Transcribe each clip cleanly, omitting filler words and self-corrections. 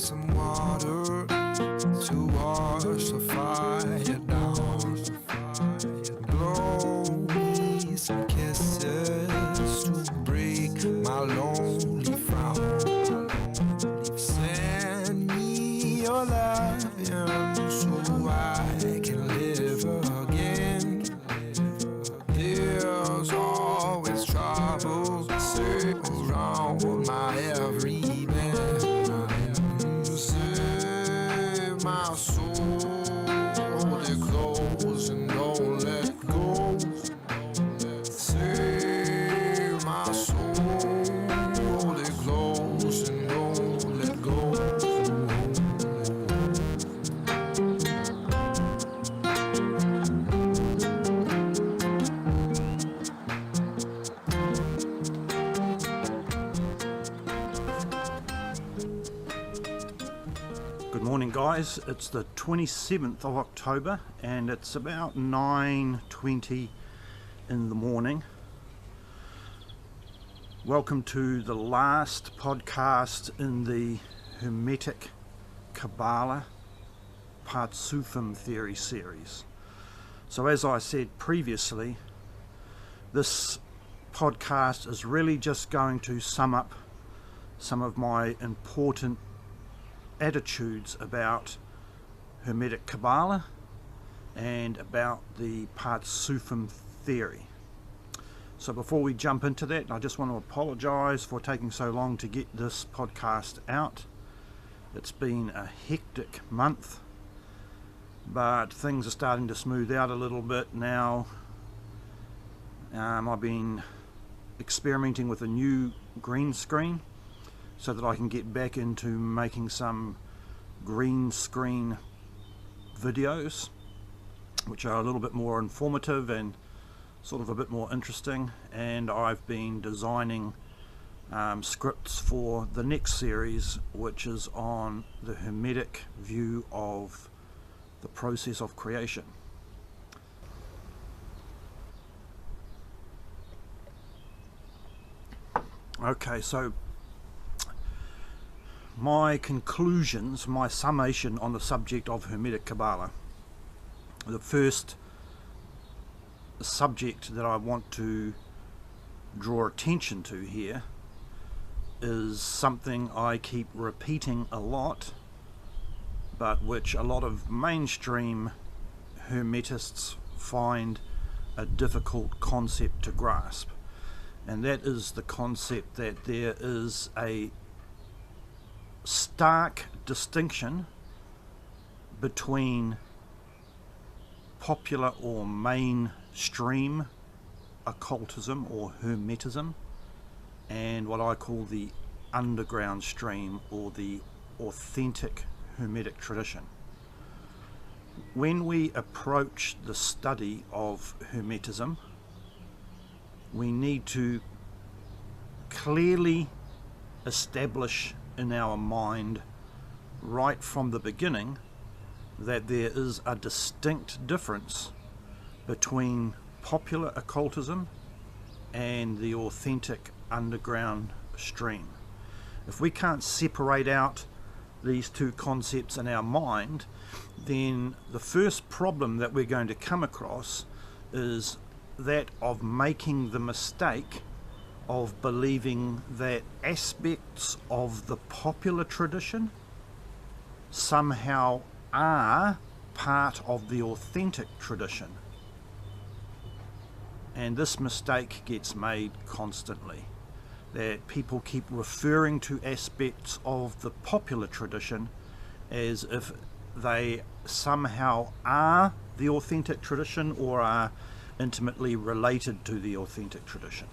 some water to wash the fire down. Blow me some kisses to break my lonely frown. Send me your love so I can live again. There's always trouble around my every bend. Save my soul, hold it close and don't let go. Save my soul, hold it close and don't let go. Good morning, guys. It's the 27th of October and it's about 9:20 in the morning. Welcome to the last podcast in the Hermetic Kabbalah Partsufim theory series. So as I said previously, this podcast is really just going to sum up some of my important attitudes about Hermetic Kabbalah and about the Partsufim theory. So before we jump into that, I just want to apologize for taking so long to get this podcast out. It's been a hectic month, but things are starting to smooth out a little bit now. I've been experimenting with a new green screen so that I can get back into making some green screen videos which are a little bit more informative and sort of a bit more interesting, and I've been designing scripts for the next series, which is on the Hermetic view of the process of creation. Okay, so my conclusions, my summation on the subject of Hermetic Kabbalah. The first subject that I want to draw attention to here is something I keep repeating a lot, but which a lot of mainstream Hermetists find a difficult concept to grasp, and that is the concept that there is a stark distinction between popular or mainstream occultism or Hermetism and what I call the underground stream or the authentic Hermetic tradition. When we approach the study of Hermetism, we need to clearly establish in our mind right from the beginning that there is a distinct difference between popular occultism and the authentic underground stream. If we can't separate out these two concepts in our mind, then the first problem that we're going to come across is that of making the mistake of believing that aspects of the popular tradition somehow are part of the authentic tradition. And this mistake gets made constantly, that people keep referring to aspects of the popular tradition as if they somehow are the authentic tradition or are intimately related to the authentic tradition.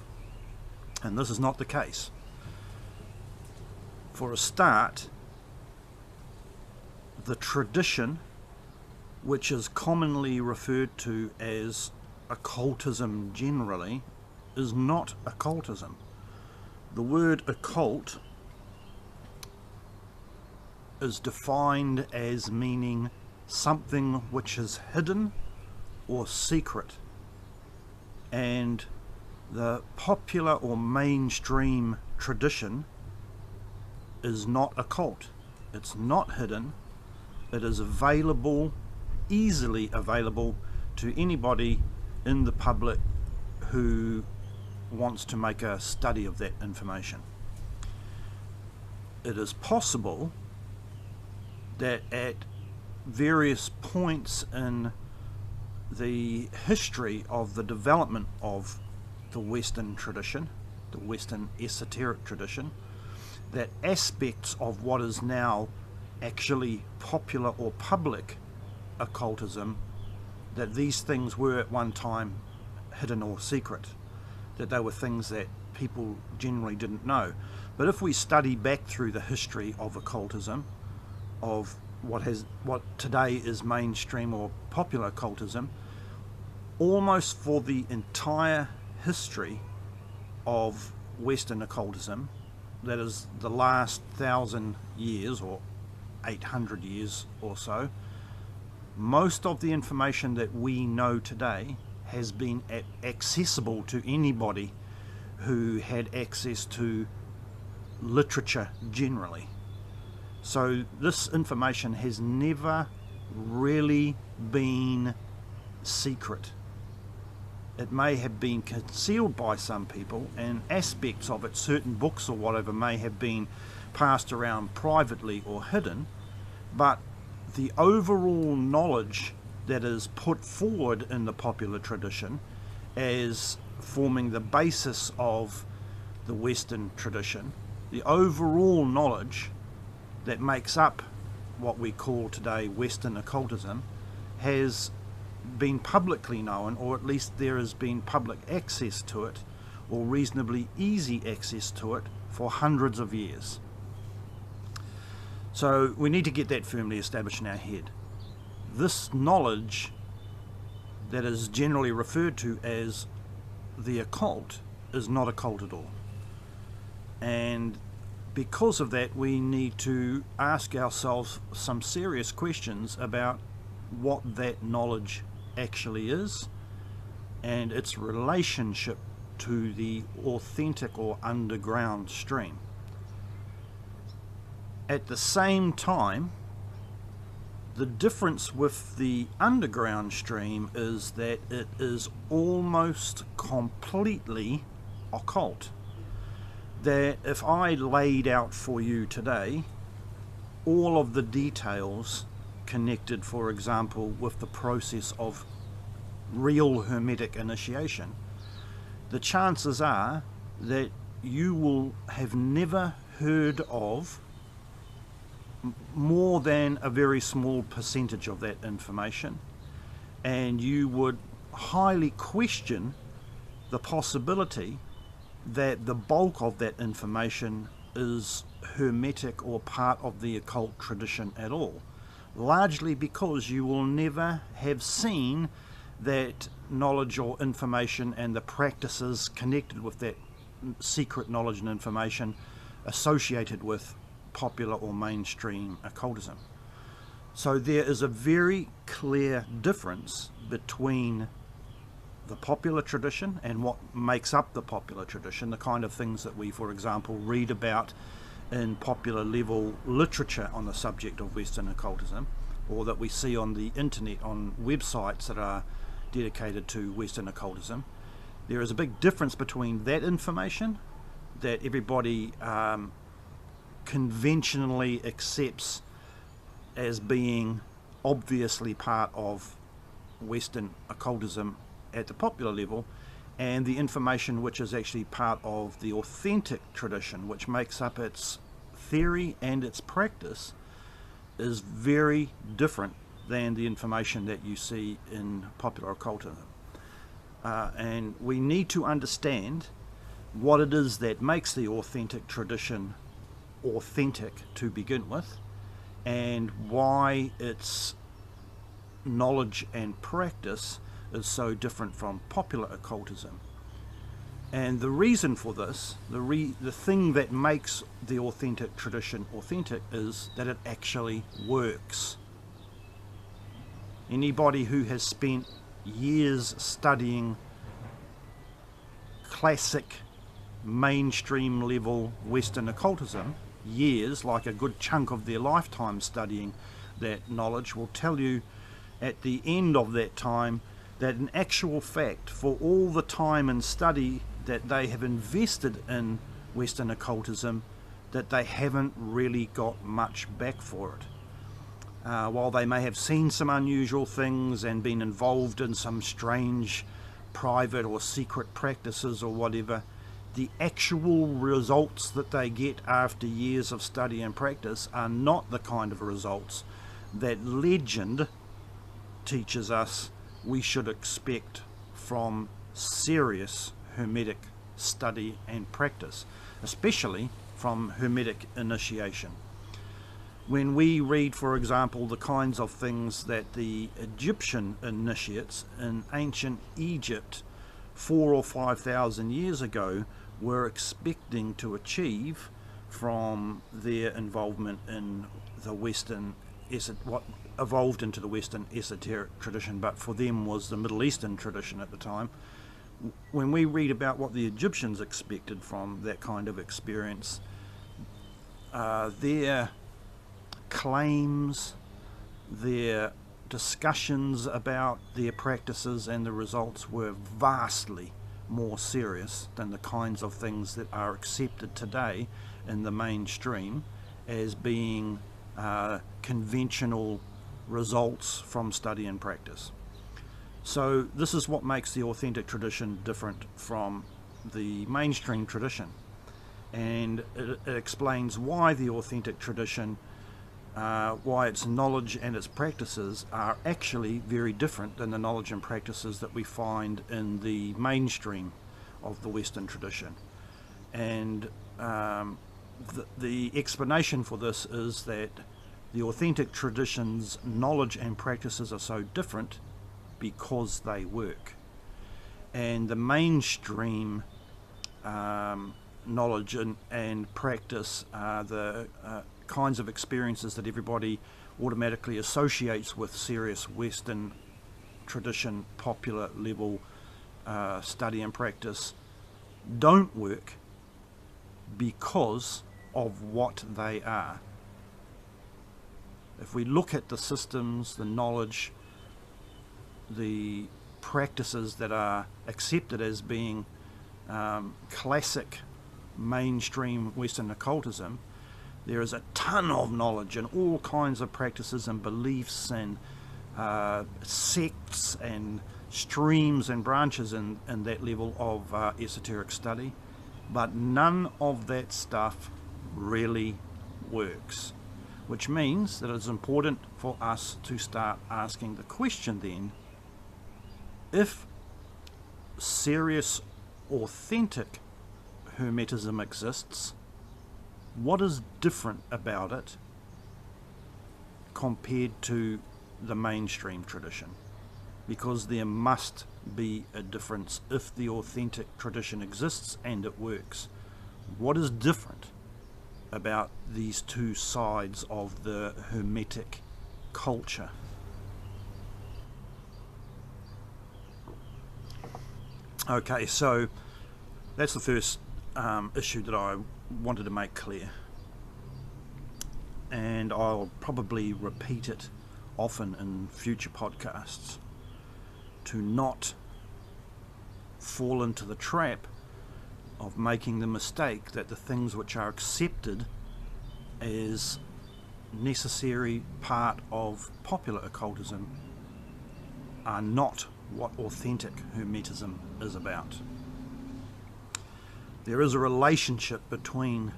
And this is not the case. For a start, the tradition, which is commonly referred to as occultism generally, is not occultism. The word occult is defined as meaning something which is hidden or secret, and the popular or mainstream tradition is not occult. It's not hidden. It is available, easily available to anybody in the public who wants to make a study of that information. It is possible that at various points in the history of the development of the Western tradition, the Western esoteric tradition, that aspects of what is now actually popular or public occultism, that these things were at one time hidden or secret, that they were things that people generally didn't know. But if we study back through the history of occultism, of what today is mainstream or popular occultism, almost for the entire history of Western occultism, that is the last 1,000 years or 800 years or so, most of the information that we know today has been accessible to anybody who had access to literature generally. So this information has never really been secret. It may have been concealed by some people, and aspects of it, certain books or whatever, may have been passed around privately or hidden, but the overall knowledge that is put forward in the popular tradition as forming the basis of the Western tradition, the overall knowledge that makes up what we call today Western occultism, has been publicly known, or at least there has been public access to it, or reasonably easy access to it, for hundreds of years. So we need to get that firmly established in our head. This knowledge that is generally referred to as the occult is not occult at all. And because of that, we need to ask ourselves some serious questions about what that knowledge actually is and its relationship to the authentic or underground stream. At the same time, the difference with the underground stream is that it is almost completely occult. That if I laid out for you today all of the details connected, for example, with the process of real Hermetic initiation, the chances are that you will have never heard of more than a very small percentage of that information, and you would highly question the possibility that the bulk of that information is Hermetic or part of the occult tradition at all, largely because you will never have seen that knowledge or information and the practices connected with that secret knowledge and information associated with popular or mainstream occultism. So there is a very clear difference between the popular tradition and what makes up the popular tradition, the kind of things that we, for example, read about in popular level literature on the subject of Western occultism, or that we see on the internet on websites that are dedicated to Western occultism. There is a big difference between that information that everybody conventionally accepts as being obviously part of Western occultism at the popular level, and the information which is actually part of the authentic tradition, which makes up its theory and its practice, is very different than the information that you see in popular occultism. And we need to understand what it is that makes the authentic tradition authentic to begin with, and why its knowledge and practice is so different from popular occultism. And the reason for this, the thing that makes the authentic tradition authentic, is that it actually works. Anybody who has spent years studying classic mainstream level Western occultism, years, like a good chunk of their lifetime studying that knowledge, will tell you at the end of that time that in actual fact, for all the time and study that they have invested in Western occultism, that they haven't really got much back for it. While they may have seen some unusual things and been involved in some strange private or secret practices or whatever, the actual results that they get after years of study and practice are not the kind of results that legend teaches us we should expect from serious Hermetic study and practice, especially from Hermetic initiation. When we read, for example, the kinds of things that the Egyptian initiates in ancient Egypt 4,000 or 5,000 years ago were expecting to achieve from their involvement in the Western, what evolved into the Western esoteric tradition, but for them was the Middle Eastern tradition at the time. When we read about what the Egyptians expected from that kind of experience, their claims, their discussions about their practices and the results were vastly more serious than the kinds of things that are accepted today in the mainstream as being conventional results from study and practice. So this is what makes the authentic tradition different from the mainstream tradition, and it explains why the authentic tradition, why its knowledge and its practices are actually very different than the knowledge and practices that we find in the mainstream of the Western tradition. And the explanation for this is that the authentic tradition's knowledge and practices are so different because they work, and the mainstream knowledge and practice are the kinds of experiences that everybody automatically associates with serious Western tradition, popular level study and practice, don't work because of what they are. If we look at the systems, the knowledge, the practices that are accepted as being classic mainstream Western occultism, there is a ton of knowledge and all kinds of practices and beliefs and sects and streams and branches in that level of esoteric study, but none of that stuff really works, which means that it's important for us to start asking the question then, if serious, authentic Hermetism exists, what is different about it compared to the mainstream tradition? Because there must be a difference if the authentic tradition exists and it works. What is different about these two sides of the Hermetic culture? Okay, so that's the first issue that I wanted to make clear, and I'll probably repeat it often in future podcasts, to not fall into the trap of making the mistake that the things which are accepted as necessary part of popular occultism are not what authentic Hermetism is about. There is a relationship between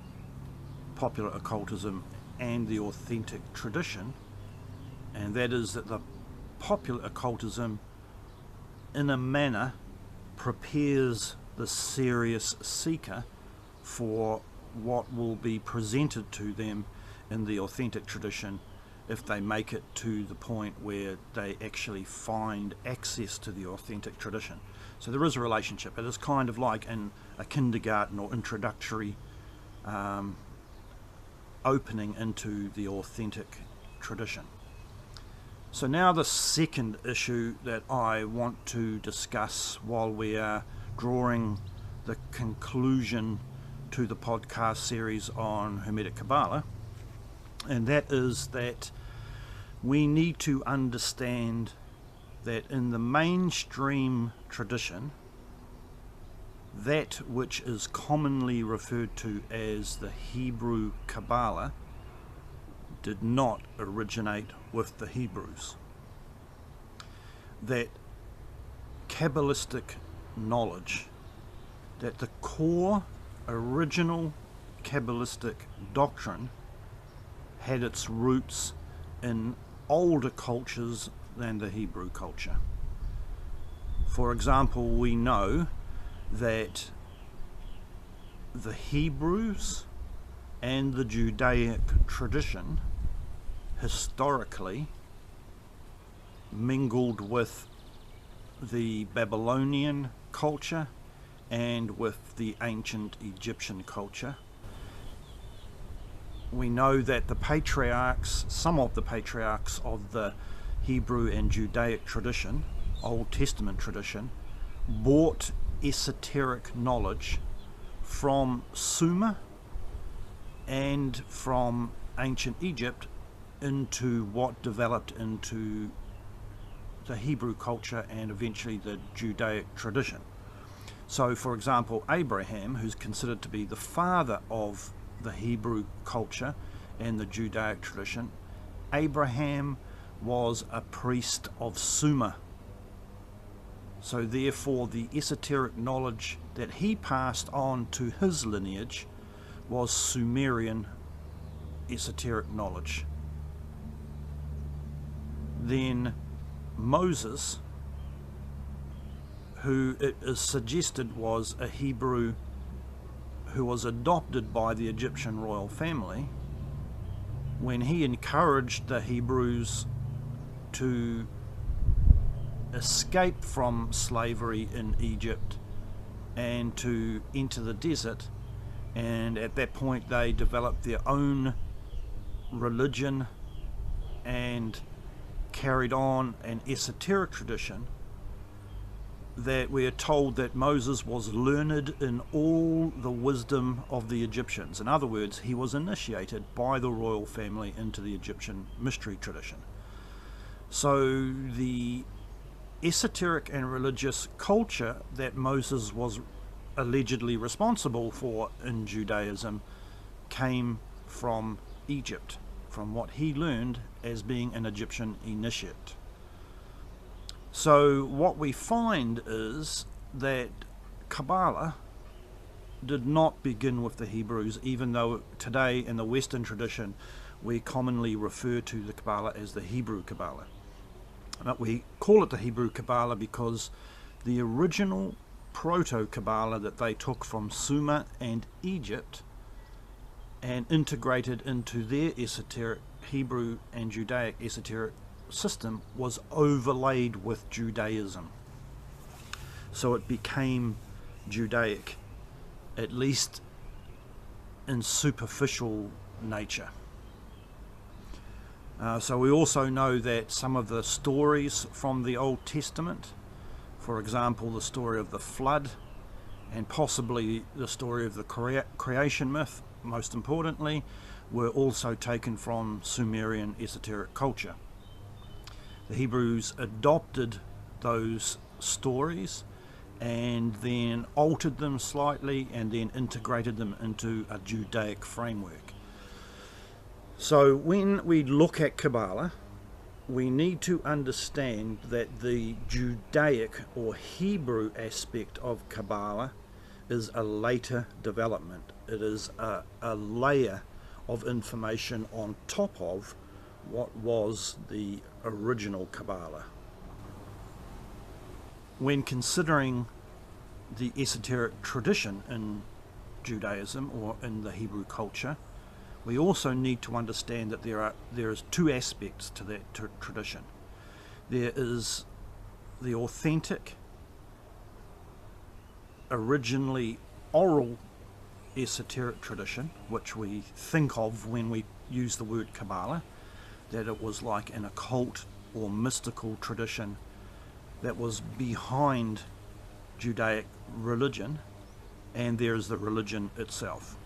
popular occultism and the authentic tradition, and that is that the popular occultism in a manner prepares the serious seeker for what will be presented to them in the authentic tradition if they make it to the point where they actually find access to the authentic tradition. So there is a relationship. It is kind of like in a kindergarten or introductory opening into the authentic tradition. So now the second issue that I want to discuss while we are drawing the conclusion to the podcast series on Hermetic Kabbalah, and that is that we need to understand that in the mainstream tradition, that which is commonly referred to as the Hebrew Kabbalah did not originate with the Hebrews. That Kabbalistic knowledge, that the core original Kabbalistic doctrine had its roots in older cultures than the Hebrew culture. For example, we know that the Hebrews and the Judaic tradition historically mingled with the Babylonian culture and with the ancient Egyptian culture. We know that the patriarchs, some of the patriarchs of the Hebrew and Judaic tradition, Old Testament tradition, brought esoteric knowledge from Sumer and from ancient Egypt into what developed into the Hebrew culture and eventually the Judaic tradition. So, for example, Abraham, who's considered to be the father of the Hebrew culture and the Judaic tradition, Abraham was a priest of Sumer. So therefore the esoteric knowledge that he passed on to his lineage was Sumerian esoteric knowledge. Then Moses, who it is suggested was a Hebrew who was adopted by the Egyptian royal family, when he encouraged the Hebrews to escape from slavery in Egypt and to enter the desert, and at that point they developed their own religion and carried on an esoteric tradition, that we are told that Moses was learned in all the wisdom of the Egyptians. In other words, he was initiated by the royal family into the Egyptian mystery tradition. So the esoteric and religious culture that Moses was allegedly responsible for in Judaism came from Egypt, from what he learned as being an Egyptian initiate. So what we find is that Kabbalah did not begin with the Hebrews, even though today in the Western tradition we commonly refer to the Kabbalah as the Hebrew Kabbalah. But we call it the Hebrew Kabbalah because the original Proto Kabbalah that they took from Sumer and Egypt and integrated into their esoteric Hebrew and Judaic esoteric system was overlaid with Judaism. So it became Judaic, at least in superficial nature. So we also know that some of the stories from the Old Testament, for example the story of the flood and possibly the story of the creation myth, most importantly, were also taken from Sumerian esoteric culture. The Hebrews adopted those stories and then altered them slightly and then integrated them into a Judaic framework. So when we look at Kabbalah, we need to understand that the Judaic or Hebrew aspect of Kabbalah is a later development. It is a layer of information on top of what was the original Kabbalah. When considering the esoteric tradition in Judaism or in the Hebrew culture, we also need to understand that there is two aspects to that tradition. There is the authentic, originally oral esoteric tradition, which we think of when we use the word Kabbalah, that it was like an occult or mystical tradition that was behind Judaic religion, and there is the religion itself.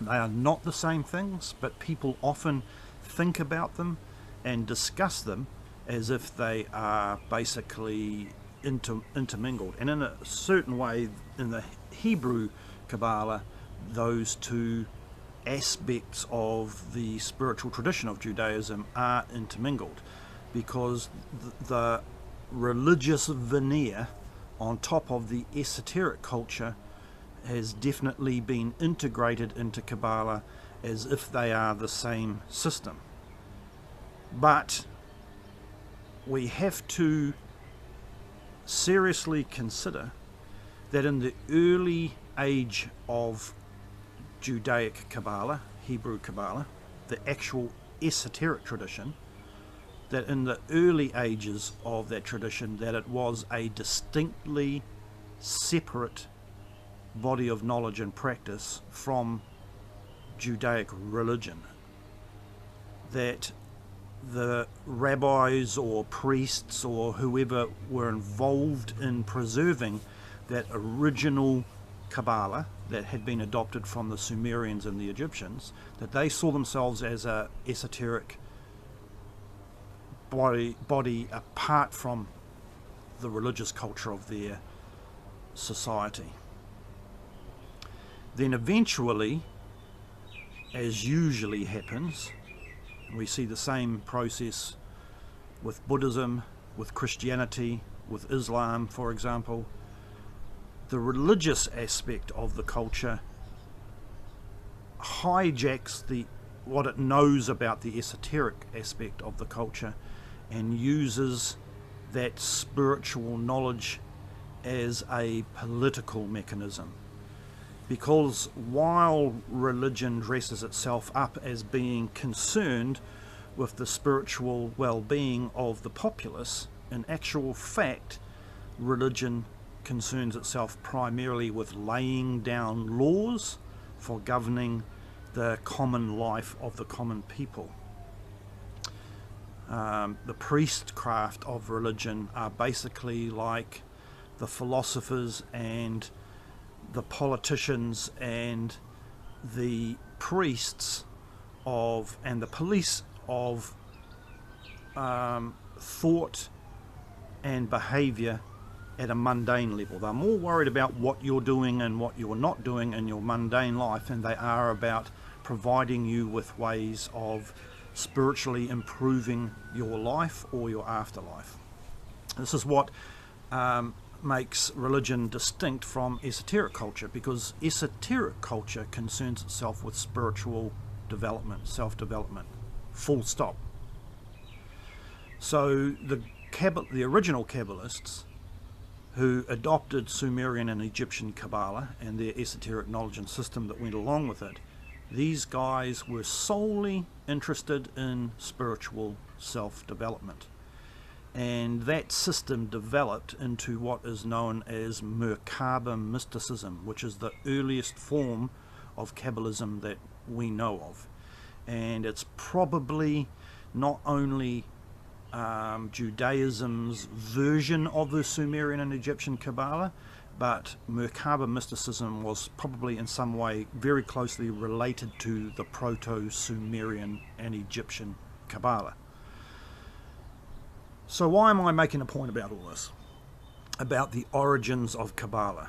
They are not the same things, but people often think about them and discuss them as if they are basically intermingled. And in a certain way, in the Hebrew Kabbalah, those two aspects of the spiritual tradition of Judaism are intermingled, because the religious veneer on top of the esoteric culture has definitely been integrated into Kabbalah as if they are the same system. But we have to seriously consider that in the early age of Judaic Kabbalah, Hebrew Kabbalah, the actual esoteric tradition, that in the early ages of that tradition, that it was a distinctly separate body of knowledge and practice from Judaic religion. That the rabbis or priests or whoever were involved in preserving that original Kabbalah that had been adopted from the Sumerians and the Egyptians, that they saw themselves as a esoteric body apart from the religious culture of their society. Then eventually, as usually happens, we see the same process with Buddhism, with Christianity, with Islam, for example. The religious aspect of the culture hijacks what it knows about the esoteric aspect of the culture and uses that spiritual knowledge as a political mechanism. Because while religion dresses itself up as being concerned with the spiritual well-being of the populace, in actual fact, religion concerns itself primarily with laying down laws for governing the common life of the common people. The priestcraft of religion are basically like the philosophers and the politicians and the priests and the police of thought and behavior at a mundane level. They're more worried about what you're doing and what you're not doing in your mundane life than they are about providing you with ways of spiritually improving your life or your afterlife. This is what makes religion distinct from esoteric culture, because esoteric culture concerns itself with spiritual development, self-development, full stop. So the original Kabbalists who adopted Sumerian and Egyptian Kabbalah and their esoteric knowledge and system that went along with it, these guys were solely interested in spiritual self-development. And that system developed into what is known as Merkaba mysticism, which is the earliest form of Kabbalism that we know of. And it's probably not only Judaism's version of the Sumerian and Egyptian Kabbalah, but Merkaba mysticism was probably in some way very closely related to the Proto-Sumerian and Egyptian Kabbalah. So why am I making a point about all this? About the origins of Kabbalah?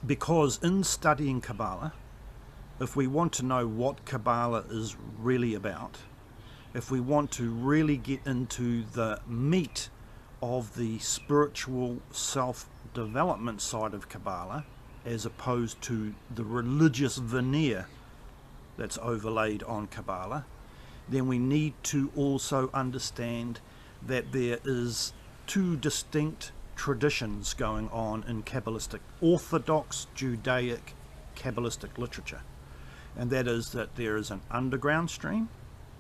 Because in studying Kabbalah, if we want to know what Kabbalah is really about, if we want to really get into the meat of the spiritual self-development side of Kabbalah, as opposed to the religious veneer that's overlaid on Kabbalah, then we need to also understand that there is two distinct traditions going on in Kabbalistic, Orthodox Judaic Kabbalistic literature. And that is that there is an underground stream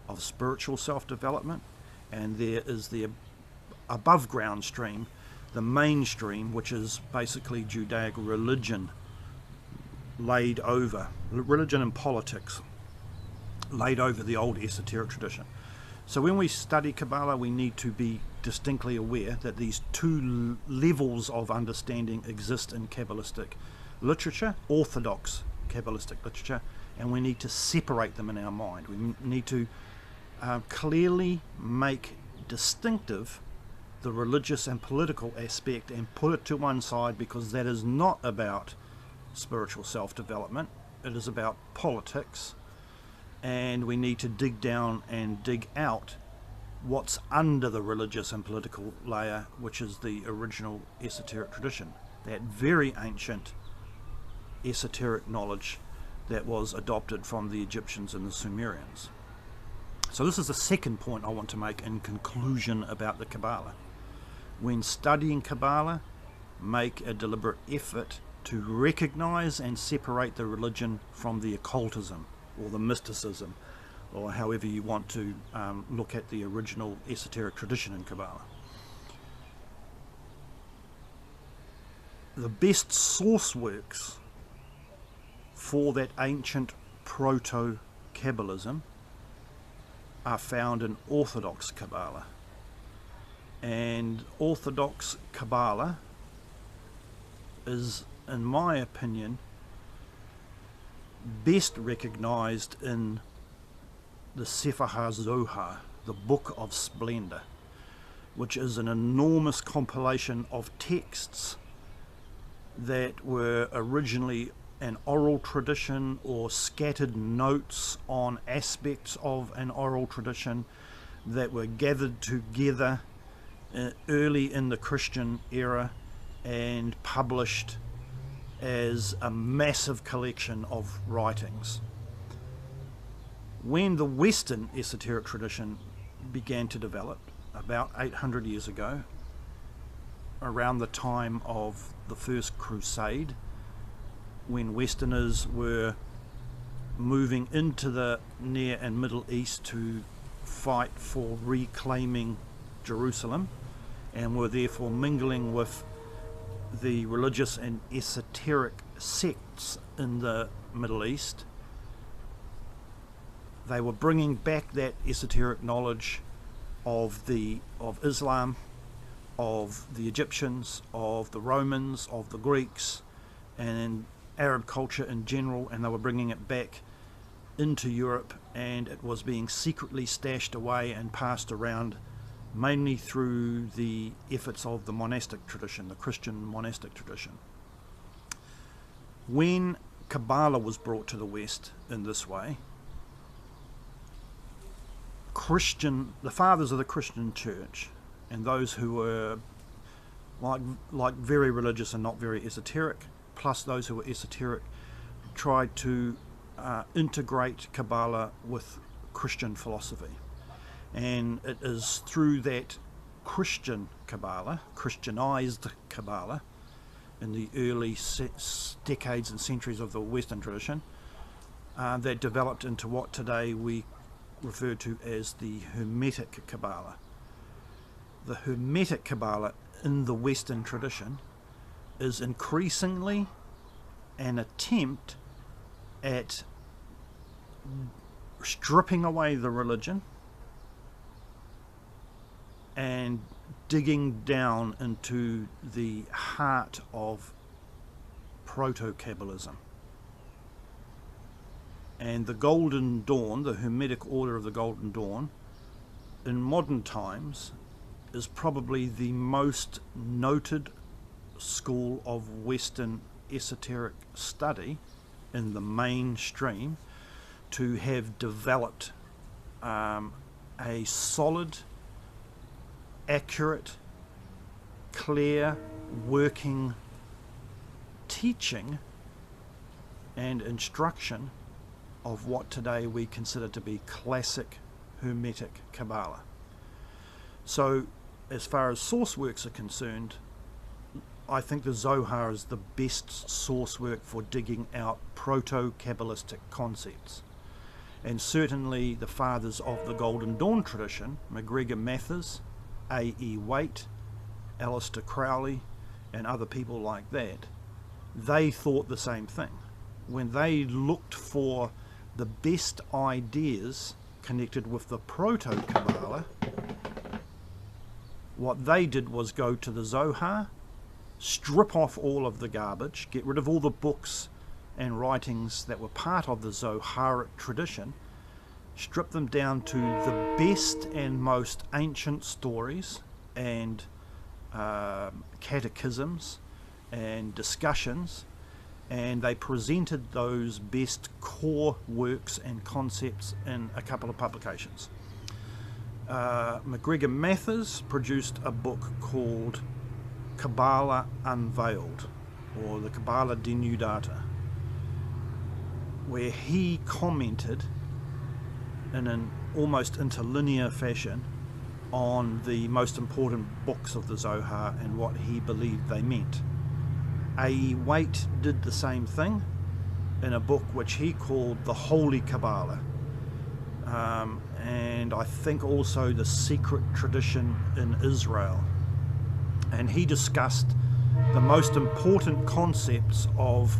of spiritual self-development, and there is the above ground stream, the mainstream, which is basically Judaic religion laid over, religion and politics laid over the old esoteric tradition. So when we study Kabbalah, we need to be distinctly aware that these two levels of understanding exist in Kabbalistic literature, orthodox Kabbalistic literature, and we need to separate them in our mind. We need to clearly make distinctive the religious and political aspect and put it to one side, because that is not about spiritual self-development. It is about politics, and we need to dig down and dig out what's under the religious and political layer, which is the original esoteric tradition, that very ancient esoteric knowledge that was adopted from the Egyptians and the Sumerians. So this is the second point I want to make in conclusion about the Kabbalah. When studying Kabbalah, make a deliberate effort to recognize and separate the religion from the occultism or the mysticism, or however you want to look at the original esoteric tradition in Kabbalah. The best source works for that ancient Proto Kabbalism are found in Orthodox Kabbalah. And Orthodox Kabbalah is, in my opinion, best recognized in the Sefer HaZohar, the Book of Splendor, which is an enormous compilation of texts that were originally an oral tradition or scattered notes on aspects of an oral tradition that were gathered together early in the Christian era and published as a massive collection of writings. When the Western esoteric tradition began to develop, about 800 years ago, around the time of the First Crusade, when Westerners were moving into the Near and Middle East to fight for reclaiming Jerusalem, and were therefore mingling with the religious and esoteric sects in the Middle East, they were bringing back that esoteric knowledge of Islam, of the Egyptians, of the Romans, of the Greeks, and Arab culture in general, and they were bringing it back into Europe, and it was being secretly stashed away and passed around mainly through the efforts of the monastic tradition, the Christian monastic tradition. When Kabbalah was brought to the West in this way, the fathers of the Christian church and those who were like very religious and not very esoteric, plus those who were esoteric, tried to integrate Kabbalah with Christian philosophy. And it is through that Christian Kabbalah, Christianized Kabbalah, in the early decades and centuries of the Western tradition, that developed into what today we refer to as the Hermetic Kabbalah. The Hermetic Kabbalah in the Western tradition is increasingly an attempt at stripping away the religion and digging down into the heart of Proto-Kabbalism. And the Golden Dawn, the Hermetic Order of the Golden Dawn, in modern times is probably the most noted school of Western esoteric study in the mainstream to have developed a solid, accurate, clear, working teaching and instruction of what today we consider to be classic Hermetic Kabbalah. So, as far as source works are concerned, I think the Zohar is the best source work for digging out proto-Kabbalistic concepts. And certainly the fathers of the Golden Dawn tradition, MacGregor Mathers, A.E. Waite, Aleister Crowley, and other people like that, they thought the same thing. When they looked for the best ideas connected with the Proto Kabbalah, What they did was go to the Zohar, strip off all of the garbage, get rid of all the books and writings that were part of the Zoharic tradition, strip them down to the best and most ancient stories and catechisms and discussions, and they presented those best core works and concepts in a couple of publications. MacGregor Mathers produced a book called Kabbalah Unveiled, or the Kabbalah Denudata, where he commented in an almost interlinear fashion on the most important books of the Zohar and what he believed they meant. A. Waite did the same thing in a book which he called the Holy Kabbalah, and I think also the Secret Tradition in Israel. And he discussed the most important concepts of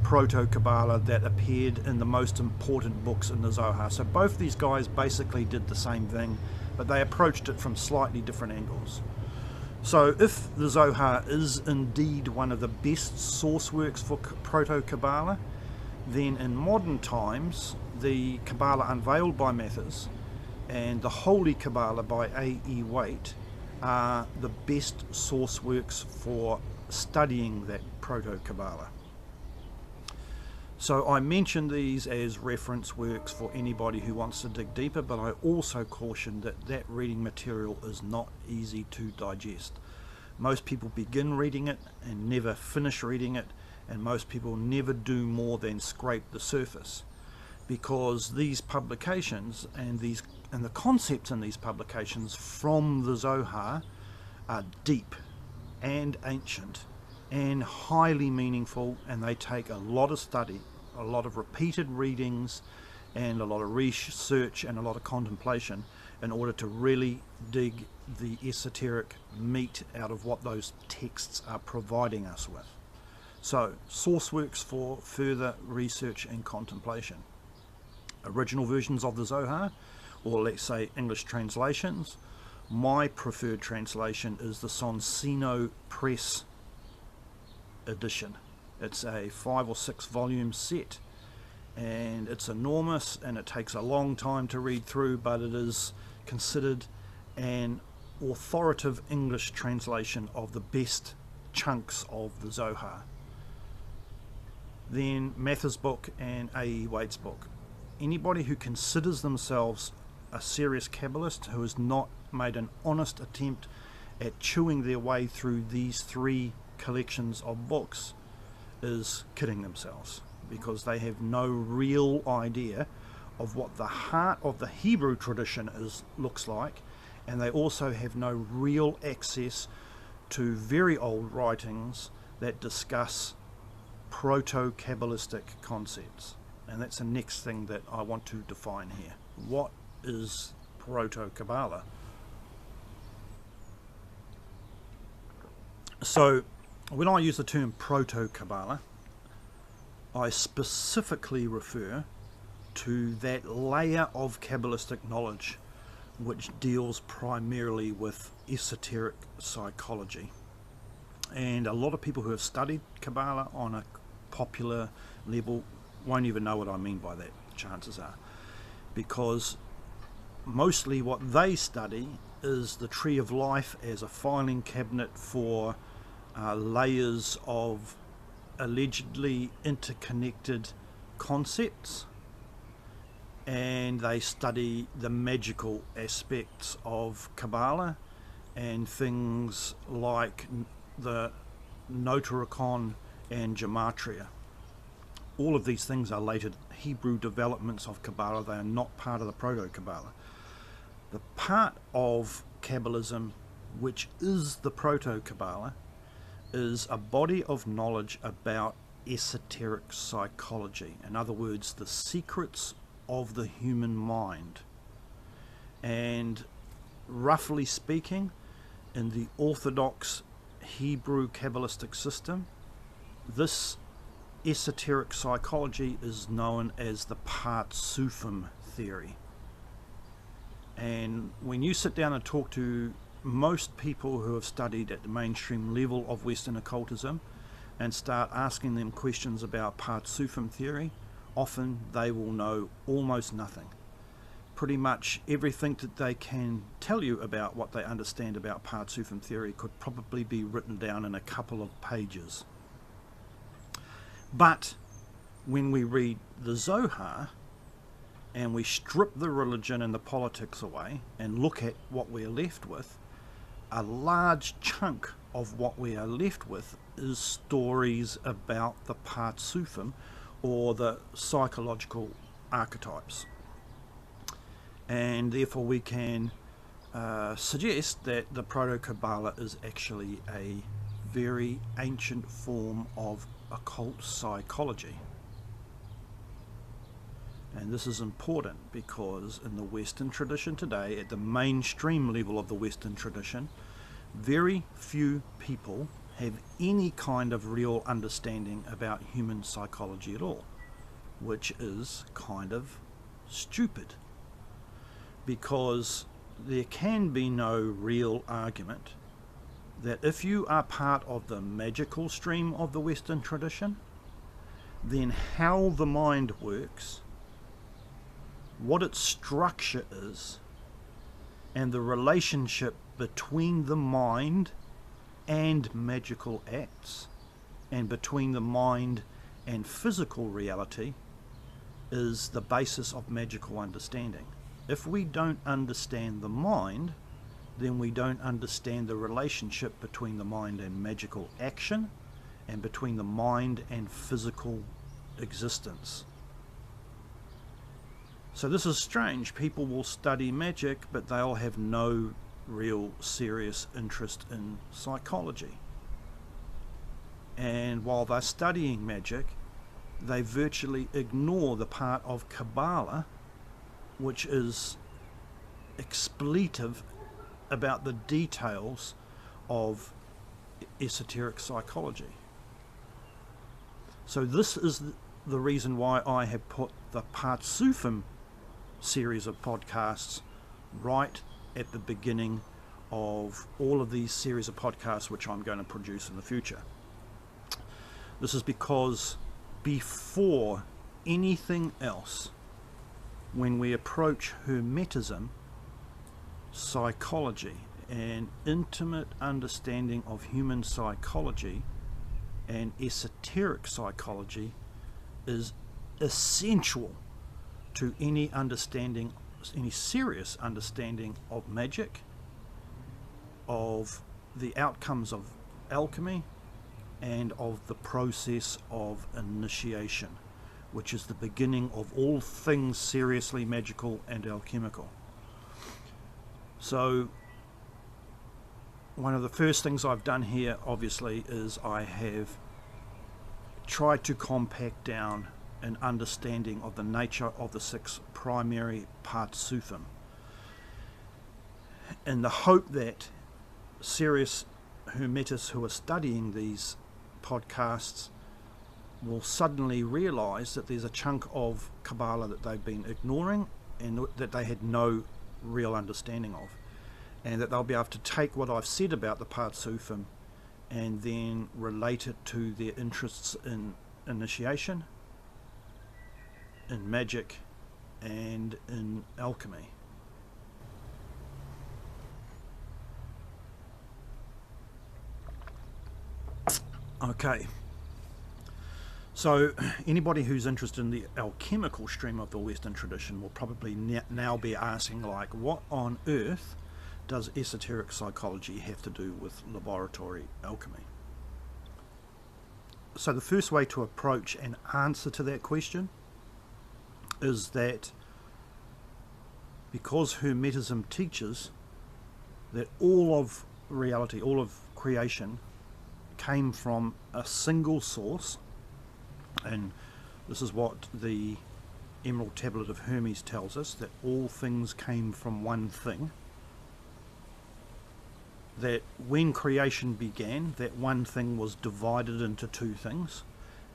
Proto Kabbalah that appeared in the most important books in the Zohar. So both these guys basically did the same thing, but they approached it from slightly different angles. So if the Zohar is indeed one of the best source works for Proto Kabbalah, then in modern times the Kabbalah Unveiled by Mathers and the Holy Kabbalah by A.E. Waite are the best source works for studying that Proto Kabbalah. So I mention these as reference works for anybody who wants to dig deeper, but I also caution that that reading material is not easy to digest. Most people begin reading it and never finish reading it, and most people never do more than scrape the surface, because these publications and the concepts in these publications from the Zohar are deep and ancient and highly meaningful, and they take a lot of study, a lot of repeated readings, and a lot of research and a lot of contemplation in order to really dig the esoteric meat out of what those texts are providing us with. So, source works for further research and contemplation. Original versions of the Zohar, or let's say English translations. My preferred translation is the Sonsino Press edition. It's a 5 or 6 volume set, and it's enormous and it takes a long time to read through, but it is considered an authoritative English translation of the best chunks of the Zohar. Then Mathers' book and A.E. Waite's book. Anybody who considers themselves a serious Kabbalist who has not made an honest attempt at chewing their way through these 3 collections of books is kidding themselves, because they have no real idea of what the heart of the Hebrew tradition looks like, and they also have no real access to very old writings that discuss proto-Kabbalistic concepts. And that's the next thing that I want to define here. What is Proto Kabbalah? So when I use the term Proto Kabbalah, I specifically refer to that layer of Kabbalistic knowledge which deals primarily with esoteric psychology. And a lot of people who have studied Kabbalah on a popular level won't even know what I mean by that, chances are, because mostly what they study is the tree of life as a filing cabinet for layers of allegedly interconnected concepts, and they study the magical aspects of Kabbalah and things like the Notarikon and Gematria. All of these things are later Hebrew developments of Kabbalah. They are not part of the Proto Kabbalah. The part of Kabbalism which is the Proto Kabbalah is a body of knowledge about esoteric psychology. In other words, the secrets of the human mind. And roughly speaking, in the orthodox Hebrew Kabbalistic system, this esoteric psychology is known as the Partsufim theory. And when you sit down and talk to most people who have studied at the mainstream level of Western occultism and start asking them questions about Partsufim theory, often they will know almost nothing. Pretty much everything that they can tell you about what they understand about Partsufim theory could probably be written down in a couple of pages. But when we read the Zohar and we strip the religion and the politics away and look at what we're left with, a large chunk of what we are left with is stories about the Partsufim, or the psychological archetypes. And therefore we can suggest that the Proto Kabbalah is actually a very ancient form of occult psychology. And this is important because in the Western tradition today, at the mainstream level of the Western tradition, very few people have any kind of real understanding about human psychology at all, which is kind of stupid, because there can be no real argument that if you are part of the magical stream of the Western tradition, then how the mind works, what its structure is, and the relationship between the mind and magical acts, and between the mind and physical reality, is the basis of magical understanding. If we don't understand the mind, then we don't understand the relationship between the mind and magical action, and between the mind and physical existence. So this is strange. People will study magic, but they'll have no real serious interest in psychology. And while they're studying magic, they virtually ignore the part of Kabbalah which is expletive about the details of esoteric psychology. So this is the reason why I have put the Partsufim series of podcasts right at the beginning of all of these series of podcasts which I'm going to produce in the future. This is because before anything else, when we approach Hermetism, psychology, an intimate understanding of human psychology and esoteric psychology is essential to any understanding, any serious understanding of magic, of the outcomes of alchemy, and of the process of initiation, which is the beginning of all things seriously magical and alchemical. So one of the first things I've done here, obviously, is I have tried to compact down an understanding of the nature of the 6 primary Partsufim, in the hope that serious Hermetists who are studying these podcasts will suddenly realize that there's a chunk of Kabbalah that they've been ignoring and that they had no real understanding of, and that they'll be able to take what I've said about the Partsufim and then relate it to their interests in initiation, in magic, and in alchemy. Okay, so anybody who's interested in the alchemical stream of the Western tradition will probably now be asking, like, what on earth does esoteric psychology have to do with laboratory alchemy? So the first way to approach and answer to that question is that because Hermetism teaches that all of reality, all of creation, came from a single source, and this is what the Emerald Tablet of Hermes tells us, that all things came from one thing, that when creation began, that one thing was divided into 2 things,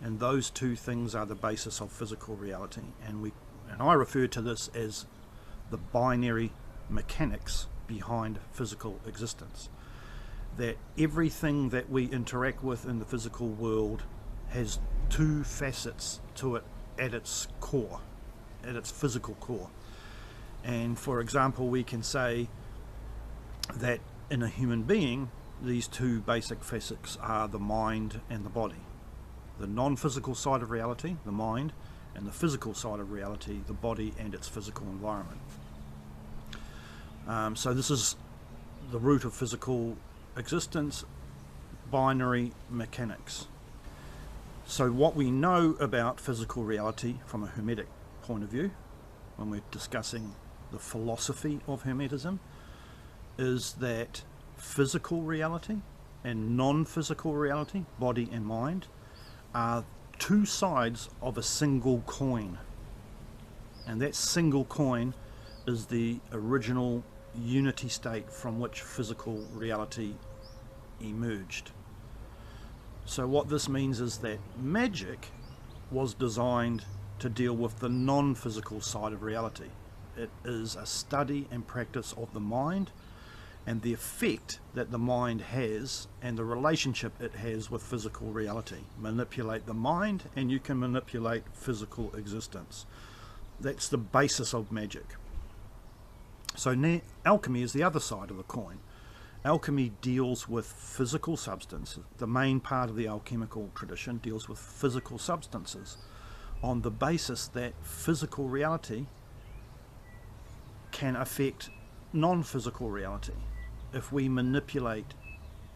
and those 2 things are the basis of physical reality, and I refer to this as the binary mechanics behind physical existence. That everything that we interact with in the physical world has two facets to it at its core, at its physical core. And for example, we can say that in a human being, these two basic facets are the mind and the body. The non-physical side of reality, the mind, and the physical side of reality, the body and its physical environment. So this is the root of physical existence, binary mechanics. So what we know about physical reality from a Hermetic point of view, when we're discussing the philosophy of Hermetism, is that physical reality and non-physical reality, body and mind, are two sides of a single coin. And that single coin is the original unity state from which physical reality emerged. So what this means is that magic was designed to deal with the non-physical side of reality. It is a study and practice of the mind and the effect that the mind has and the relationship it has with physical reality. Manipulate the mind and you can manipulate physical existence. That's the basis of magic. So alchemy is the other side of the coin. Alchemy deals with physical substance. The main part of the alchemical tradition deals with physical substances on the basis that physical reality can affect non-physical reality. If we manipulate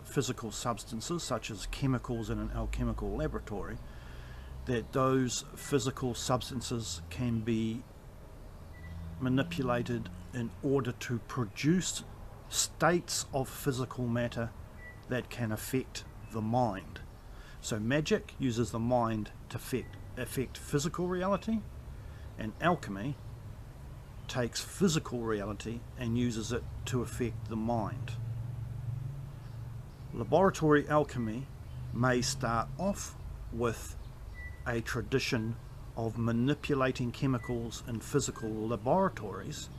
physical substances such as chemicals in an alchemical laboratory, that those physical substances can be manipulated in order to produce states of physical matter that can affect the mind. So magic uses the mind to affect physical reality, and alchemy takes physical reality and uses it to affect the mind. Laboratory alchemy may start off with a tradition of manipulating chemicals in physical laboratories,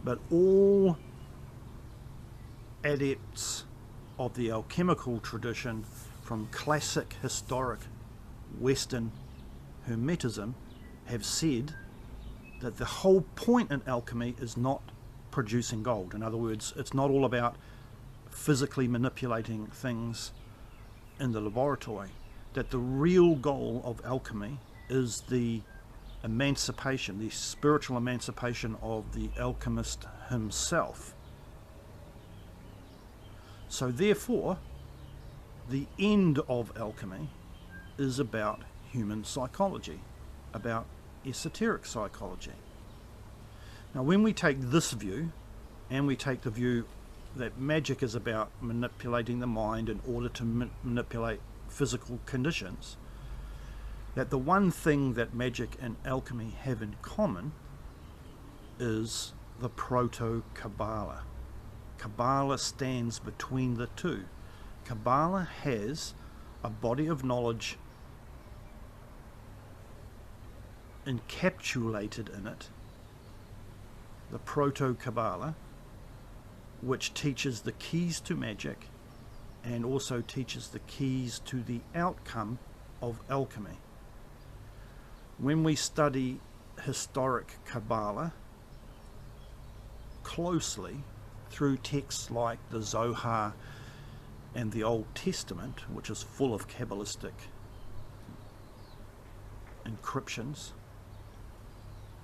but all adepts of the alchemical tradition from classic historic Western Hermetism have said that the whole point in alchemy is not producing gold. In other words, it's not all about physically manipulating things in the laboratory. That the real goal of alchemy is the emancipation, the spiritual emancipation of the alchemist himself. So therefore, the end of alchemy is about human psychology, about esoteric psychology. Now when we take this view, and we take the view that magic is about manipulating the mind in order to manipulate physical conditions, that the one thing that magic and alchemy have in common is the Proto Kabbalah. Kabbalah stands between the two. Kabbalah has a body of knowledge encapsulated in it, the Proto Kabbalah, which teaches the keys to magic and also teaches the keys to the outcome of alchemy. When we study historic Kabbalah closely through texts like the Zohar and the Old Testament, which is full of Kabbalistic encryptions,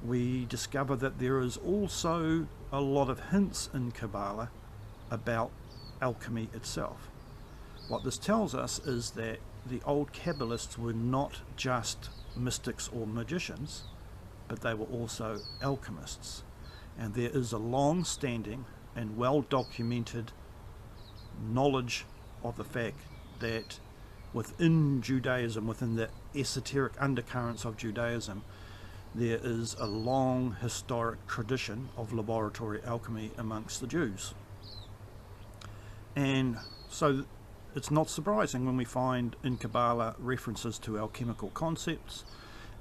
we discover that there is also a lot of hints in Kabbalah about alchemy itself. What this tells us is that the old Kabbalists were not just mystics or magicians, but they were also alchemists. And there is a long-standing and well-documented knowledge of the fact that within Judaism, within the esoteric undercurrents of Judaism, there is a long historic tradition of laboratory alchemy amongst the Jews. And so it's not surprising when we find in Kabbalah references to alchemical concepts,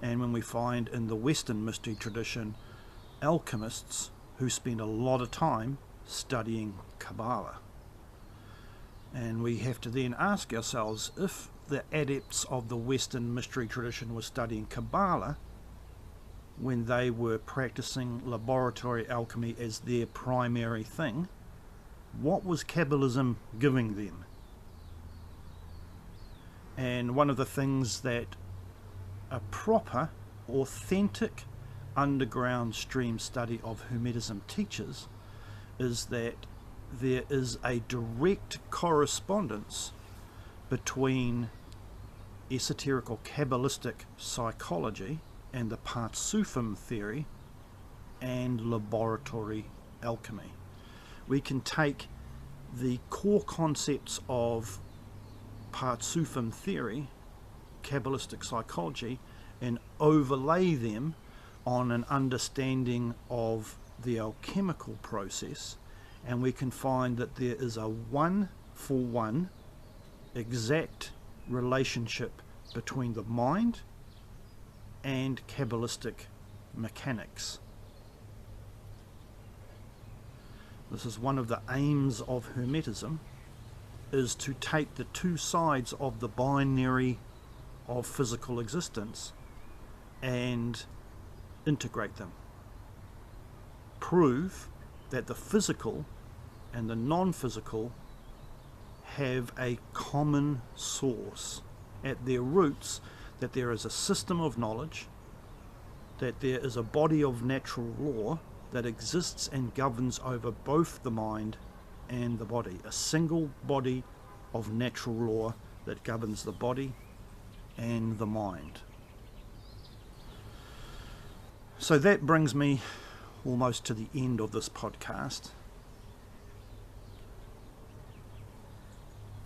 and when we find in the Western mystery tradition alchemists who spend a lot of time studying Kabbalah. And we have to then ask ourselves, if the adepts of the Western mystery tradition were studying Kabbalah when they were practicing laboratory alchemy as their primary thing, what was Kabbalism giving them? And one of the things that a proper, authentic, underground stream study of Hermetism teaches is that there is a direct correspondence between esoterical Kabbalistic psychology and the Partsufim theory and laboratory alchemy. We can take the core concepts of Partsufim theory, Kabbalistic psychology, and overlay them on an understanding of the alchemical process, and we can find that there is a one-for-one exact relationship between the mind and Kabbalistic mechanics. This is one of the aims of Hermetism, is to take the two sides of the binary of physical existence and integrate them. Prove that the physical and the non-physical have a common source at their roots, that there is a system of knowledge, that there is a body of natural law that exists and governs over both the mind and the body, a single body of natural law that governs the body and the mind. So that brings me almost to the end of this podcast.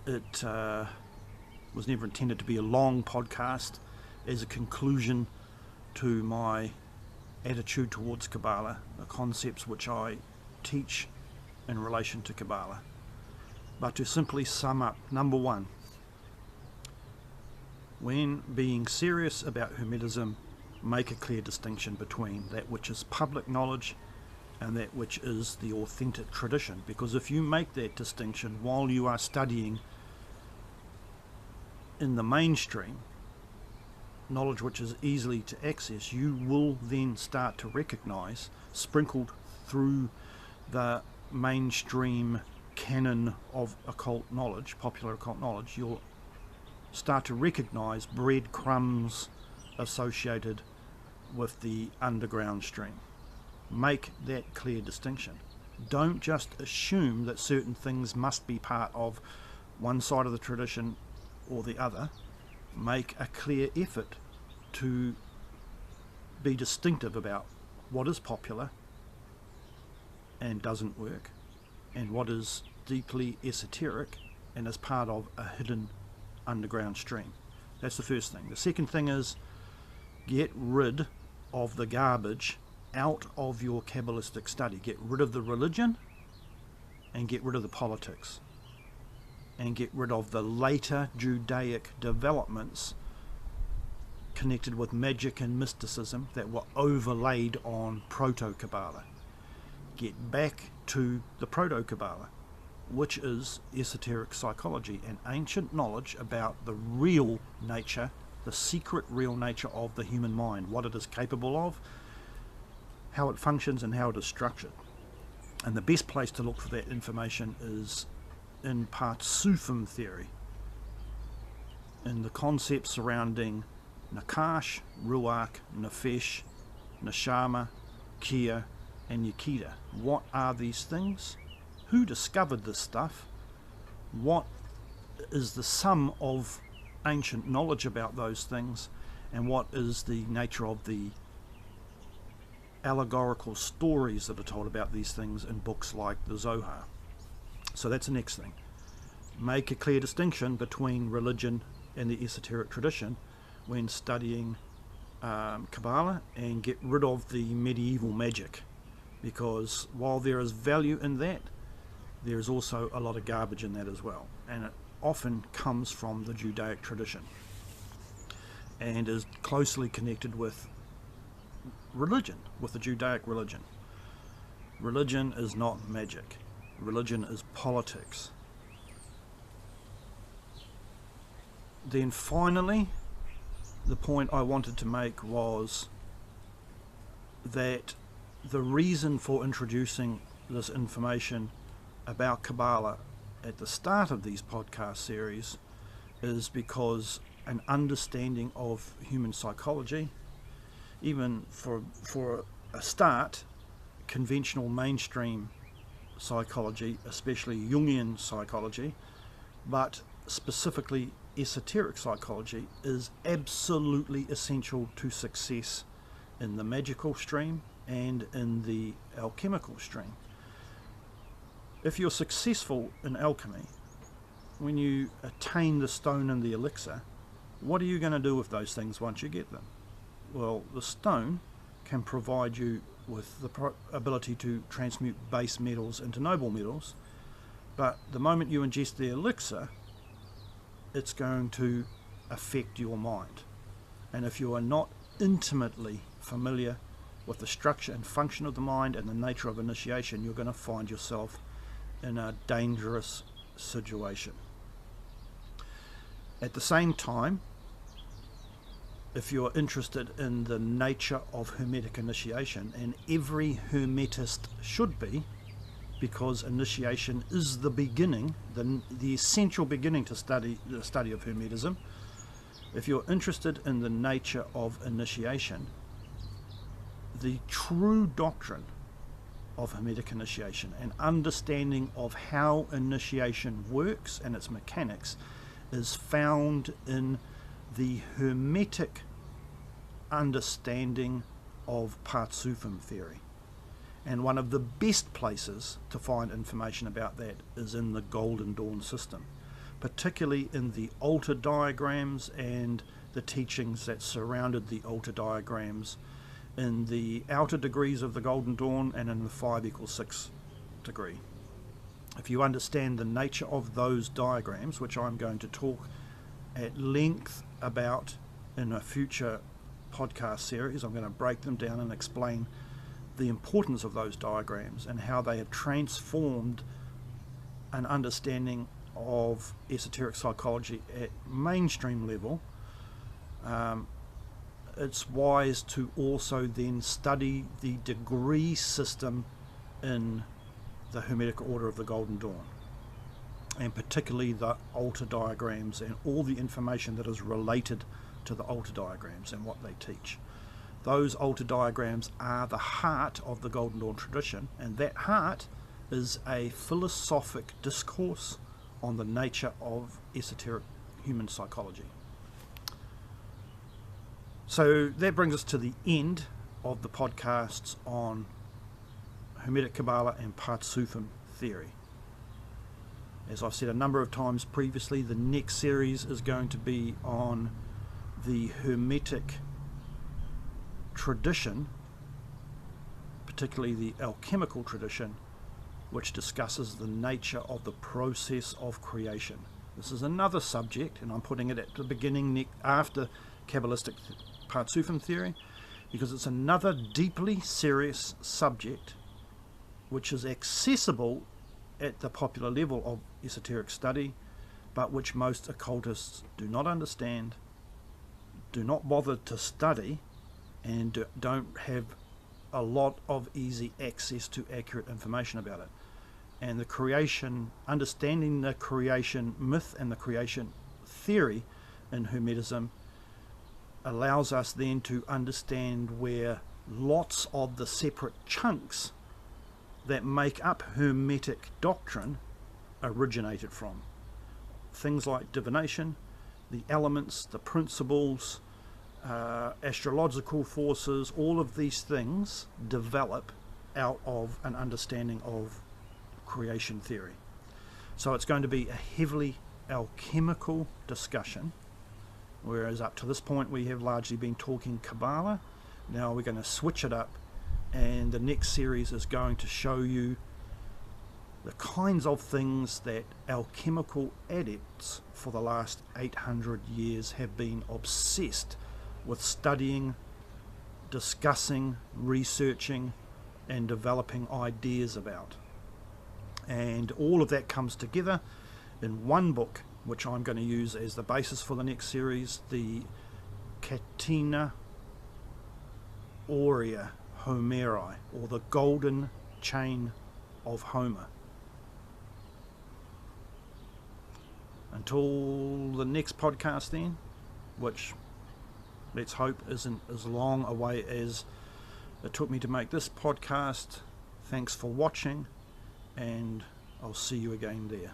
It was never intended to be a long podcast as a conclusion to my attitude towards Kabbalah, the concepts which I teach in relation to Kabbalah. But to simply sum up, number one, when being serious about Hermetism, make a clear distinction between that which is public knowledge and that which is the authentic tradition. Because if you make that distinction while you are studying in the mainstream, knowledge which is easily to access, you will then start to recognize, sprinkled through the mainstream canon of occult knowledge, popular occult knowledge, you'll start to recognize breadcrumbs associated with the underground stream. Make that clear distinction. Don't just assume that certain things must be part of one side of the tradition or the other. Make a clear effort to be distinctive about what is popular and doesn't work, and what is deeply esoteric and is part of a hidden underground stream. That's the first thing. The second thing is, get rid of the garbage out of your Kabbalistic study. Get rid of the religion and get rid of the politics, and get rid of the later Judaic developments connected with magic and mysticism that were overlaid on Proto Kabbalah. Get back to the Proto Kabbalah, which is esoteric psychology and ancient knowledge about the real nature, the secret real nature of the human mind, what it is capable of, how it functions, and how it is structured. And the best place to look for that information is in Partsufim theory, in the concepts surrounding Nakash, Ruach, Nefesh, Neshama, Kia, and Yekida. What are these things? Who discovered this stuff? What is the sum of ancient knowledge about those things? And what is the nature of the allegorical stories that are told about these things in books like the Zohar? So that's the next thing. Make a clear distinction between religion and the esoteric tradition when studying Kabbalah, and get rid of the medieval magic, because while there is value in that, there is also a lot of garbage in that as well, and it often comes from the Judaic tradition and is closely connected with religion, with the Judaic religion. Religion is not magic. religion is politics. Then finally, the point I wanted to make was that the reason for introducing this information about Kabbalah at the start of these podcast series is because an understanding of human psychology, even for a start, conventional mainstream psychology, especially Jungian psychology, but specifically esoteric psychology, is absolutely essential to success in the magical stream and in the alchemical stream. If you're successful in alchemy, when you attain the stone and the elixir, what are you going to do with those things once you get them? Well, the stone can provide you with the ability to transmute base metals into noble metals, but the moment you ingest the elixir, it's going to affect your mind. And if you are not intimately familiar with the structure and function of the mind and the nature of initiation, you're going to find yourself in a dangerous situation. At the same time, if you're interested in the nature of Hermetic initiation, and every Hermetist should be, because initiation is the beginning, the essential beginning to the study of Hermetism. If you're interested in the nature of initiation, the true doctrine of Hermetic initiation and understanding of how initiation works and its mechanics is found in the Hermetic understanding of Partsufim theory. And one of the best places to find information about that is in the Golden Dawn system, particularly in the altar diagrams and the teachings that surrounded the altar diagrams in the outer degrees of the Golden Dawn and in the 5=6 degree. If you understand the nature of those diagrams, which I'm going to talk at length about in a future podcast series, I'm going to break them down and explain the importance of those diagrams and how they have transformed an understanding of esoteric psychology at mainstream level. It's wise to also then study the degree system in the Hermetic Order of the Golden Dawn, and particularly the altar diagrams and all the information that is related to the altar diagrams and what they teach. Those altar diagrams are the heart of the Golden Dawn tradition, and that heart is a philosophic discourse on the nature of esoteric human psychology. So that brings us to the end of the podcasts on Hermetic Kabbalah and Partsufim theory. As I've said a number of times previously, the next series is going to be on the Hermetic tradition, particularly the alchemical tradition, which discusses the nature of the process of creation. This is another subject, and I'm putting it at the beginning after Kabbalistic Partsufim theory, because it's another deeply serious subject which is accessible at the popular level of esoteric study, but which most occultists do not understand, do not bother to study, and don't have a lot of easy access to accurate information about it. And the creation, understanding the creation myth and the creation theory in Hermetism allows us then to understand where lots of the separate chunks that make up Hermetic doctrine originated from. Things like divination, the elements, the principles, astrological forces, all of these things develop out of an understanding of creation theory. So it's going to be a heavily alchemical discussion, whereas up to this point we have largely been talking Kabbalah. Now we're going to switch it up, and the next series is going to show you the kinds of things that alchemical adepts for the last 800 years have been obsessed with studying, discussing, researching, and developing ideas about. And all of that comes together in one book, which I'm going to use as the basis for the next series, the Catena Aurea Homeri, or the Golden Chain of Homer. Until the next podcast then, which let's hope isn't as long away as it took me to make this podcast. Thanks for watching, and I'll see you again there.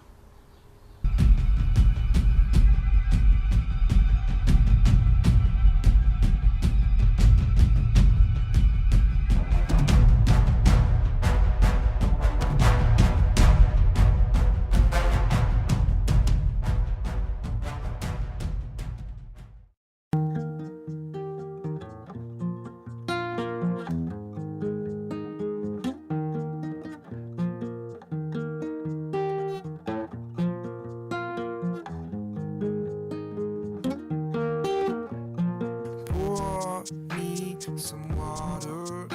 Pour me some water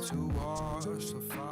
to wash the fire.